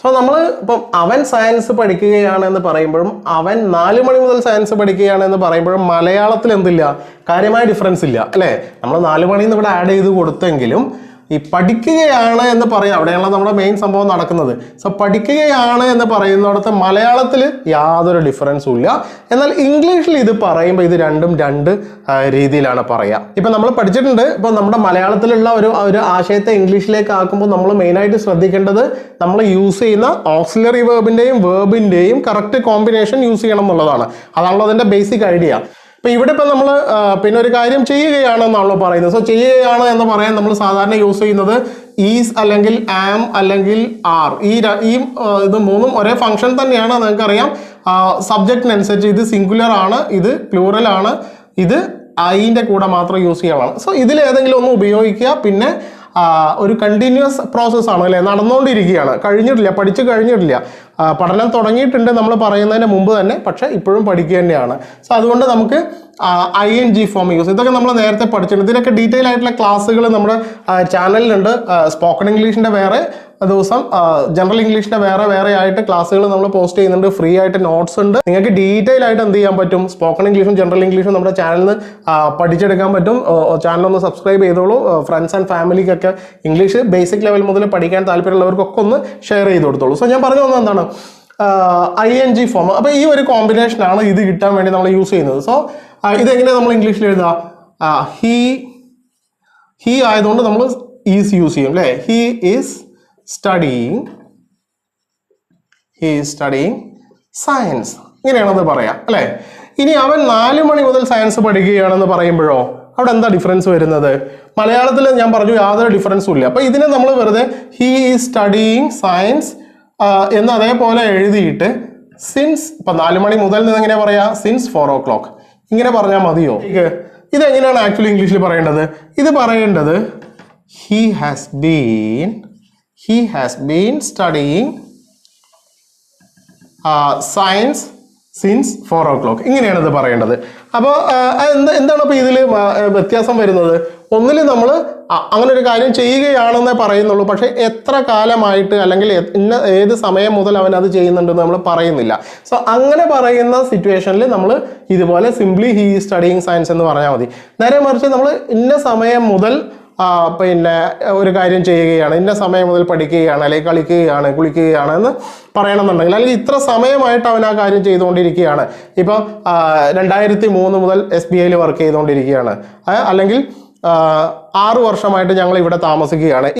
So നമ്മൾ ഇപ്പം അവൻ സയൻസ് പഠിക്കുകയാണെന്ന് പറയുമ്പോഴും അവൻ 4 മണി മുതൽ സയൻസ് പഠിക്കുകയാണെന്ന് പറയുമ്പോഴും മലയാളത്തിൽ എന്തില്ല, കാര്യമായ ഡിഫറൻസ് ഇല്ല അല്ലേ. നമ്മൾ 4 മണിന്ന് ഇവിടെ ആഡ് ചെയ്ത് കൊടുത്തെങ്കിലും ഈ പഠിക്കുകയാണ് എന്ന് പറയാം, അവിടെയാണല്ലോ നമ്മുടെ മെയിൻ സംഭവം നടക്കുന്നത്. സോ പഠിക്കുകയാണ് എന്ന് പറയുന്നിടത്ത് മലയാളത്തിൽ യാതൊരു ഡിഫറൻസും ഇല്ല. എന്നാൽ ഇംഗ്ലീഷിൽ ഇത് പറയുമ്പോൾ ഇത് രണ്ടും രണ്ട് രീതിയിലാണ് പറയുക. ഇപ്പം നമ്മൾ പഠിച്ചിട്ടുണ്ട്, ഇപ്പം നമ്മുടെ മലയാളത്തിലുള്ള ഒരു ആശയത്തെ ഇംഗ്ലീഷിലേക്ക് ആക്കുമ്പോൾ നമ്മൾ മെയിനായിട്ട് ശ്രദ്ധിക്കേണ്ടത് നമ്മൾ യൂസ് ചെയ്യുന്ന ഓക്സിലറി വേർബിൻ്റെയും വേർബിൻ്റെയും കറക്റ്റ് കോമ്പിനേഷൻ യൂസ് ചെയ്യണം എന്നുള്ളതാണ്. അതാണല്ലോ അതിൻ്റെ ബേസിക് ഐഡിയ. ഇപ്പം ഇവിടെ ഇപ്പം നമ്മൾ പിന്നെ ഒരു കാര്യം ചെയ്യുകയാണെന്നാണല്ലോ പറയുന്നത്. സോ ചെയ്യുകയാണ് എന്ന് പറയാൻ നമ്മൾ സാധാരണ യൂസ് ചെയ്യുന്നത് ഈസ് അല്ലെങ്കിൽ ആം അല്ലെങ്കിൽ ആർ. ഇത് മൂന്നും ഒരേ ഫംഗ്ഷൻ തന്നെയാണ്, നിങ്ങൾക്കറിയാം. സബ്ജക്റ്റിനനുസരിച്ച് ഇത് സിംഗുലർ ആണ്, ഇത് പ്ലൂറൽ ആണ്, ഇത് ഐൻ്റെ കൂടെ മാത്രം യൂസ് ചെയ്യാനാണ്. സോ ഇതിലേതെങ്കിലും ഒന്ന് ഉപയോഗിക്കുക. പിന്നെ ഒരു കണ്ടിന്യൂസ് പ്രോസസ്സാണ് അല്ലേ, നടന്നുകൊണ്ടിരിക്കുകയാണ്, കഴിഞ്ഞിട്ടില്ല, പഠിച്ചു കഴിഞ്ഞിട്ടില്ല. പഠനം തുടങ്ങിയിട്ടുണ്ട് നമ്മൾ പറയുന്നതിന് മുമ്പ് തന്നെ, പക്ഷേ ഇപ്പോഴും പഠിക്കുക തന്നെയാണ്. സോ അതുകൊണ്ട് നമുക്ക് ING ഫോം യൂസ്, ഇതൊക്കെ നമ്മൾ നേരത്തെ പഠിച്ചിട്ടുണ്ട്. ഇതിനൊക്കെ ഡീറ്റെയിൽ ആയിട്ടുള്ള ക്ലാസ്സുകൾ നമ്മുടെ ചാനലിലുണ്ട്. സ്പോക്കൺ ഇംഗ്ലീഷിൻ്റെ വേറെ ദിവസം, ജനറൽ ഇംഗ്ലീഷിൻ്റെ വേറെ ആയിട്ട് ക്ലാസ്സുകൾ നമ്മൾ പോസ്റ്റ് ചെയ്യുന്നുണ്ട്. ഫ്രീ ആയിട്ട് നോട്ട്സ് ഉണ്ട്. നിങ്ങൾക്ക് ഡീറ്റെയിൽ ആയിട്ട് എന്ത് ചെയ്യാൻ പറ്റും, സ്പോക്കൺ ഇംഗ്ലീഷും ജനറൽ ഇംഗ്ലീഷും നമ്മുടെ ചാനലിൽ നിന്ന് പഠിച്ചെടുക്കാൻ പറ്റും. ചാനലൊന്ന് സബ്സ്ക്രൈബ് ചെയ്തോളൂ. ഫ്രണ്ട്സ് ആൻഡ് ഫാമിലിക്കൊക്കെ ഇംഗ്ലീഷ് ബേസിക് ലെവൽ മുതൽ പഠിക്കാൻ താല്പര്യമുള്ളവർക്കൊക്കെ ഒന്ന് ഷെയർ ചെയ്ത് കൊടുത്തോളൂ. സോ ഞാൻ പറഞ്ഞു വന്നത് എന്താണ്, ING ഫോം. അപ്പോൾ ഈ ഒരു കോമ്പിനേഷനാണ് ഇത് കിട്ടാൻ വേണ്ടി നമ്മൾ യൂസ് ചെയ്യുന്നത്. സോ ഇതെങ്ങനെയാണ് നമ്മൾ ഇംഗ്ലീഷിൽ എഴുതുക, ഹി ആയതുകൊണ്ട് നമ്മൾ ഈസ് യൂസ് ചെയ്യും അല്ലേ. ഹി ഈസ് സ്റ്റഡിങ് സയൻസ്, ഇങ്ങനെയാണെന്ന് പറയാം അല്ലേ. ഇനി അവൻ 4 മണി മുതൽ സയൻസ് പഠിക്കുകയാണെന്ന് പറയുമ്പോഴോ അവിടെ എന്താ ഡിഫറൻസ് വരുന്നത്? മലയാളത്തിൽ ഞാൻ പറഞ്ഞു യാതൊരു ഡിഫറൻസും ഇല്ല. അപ്പോൾ ഇതിനെ നമ്മൾ വെറുതെ ഹി ഈസ് സ്റ്റഡിങ് സയൻസ് എന്ന് അതേപോലെ എഴുതിയിട്ട് സിൻസ്, ഇപ്പം 4 മണി മുതൽ നിന്ന് എങ്ങനെ പറയാ, സിൻസ് 4 o'clock ഇങ്ങനെ പറഞ്ഞാൽ മതിയോ? ഇതെങ്ങനെയാണ് ആക്ച്വലി ഇംഗ്ലീഷിൽ പറയേണ്ടത്? ഇത് പറയേണ്ടത് he has been studying science since 4 o'clock ഇങ്ങനെയാണ് ഇത് പറയേണ്ടത്. അപ്പോൾ എന്താണ് അപ്പോൾ ഇതിൽ വ്യത്യാസം വരുന്നത്? ഒന്നിൽ നമ്മൾ അങ്ങനെ ഒരു കാര്യം ചെയ്യുകയാണെന്നേ പറയുന്നുള്ളൂ, പക്ഷേ എത്ര കാലമായിട്ട് അല്ലെങ്കിൽ ഏത് സമയം മുതൽ അവൻ അത് ചെയ്യുന്നുണ്ടെന്ന് നമ്മൾ പറയുന്നില്ല. സോ അങ്ങനെ പറയുന്ന സിറ്റുവേഷനിൽ നമ്മൾ ഇതുപോലെ simply he is studying science എന്ന് പറഞ്ഞാൽ മതി. നേരെ മറിച്ച് നമ്മൾ ഇന്ന സമയം മുതൽ പിന്നെ ഒരു കാര്യം ചെയ്യുകയാണ്, ഇന്ന സമയം മുതൽ പഠിക്കുകയാണ് അല്ലെങ്കിൽ കളിക്കുകയാണ് കുളിക്കുകയാണ് എന്ന് പറയണമെന്നുണ്ടെങ്കിൽ, അല്ലെങ്കിൽ ഇത്ര സമയമായിട്ട് അവൻ ആ കാര്യം ചെയ്തുകൊണ്ടിരിക്കുകയാണ്, ഇപ്പോൾ 2003 മുതൽ SBIയിൽ വർക്ക് ചെയ്തുകൊണ്ടിരിക്കുകയാണ്, അല്ലെങ്കിൽ 6 വർഷമായിട്ട് ഞങ്ങൾ ഇവിടെ താമസിക്കുകയാണ്,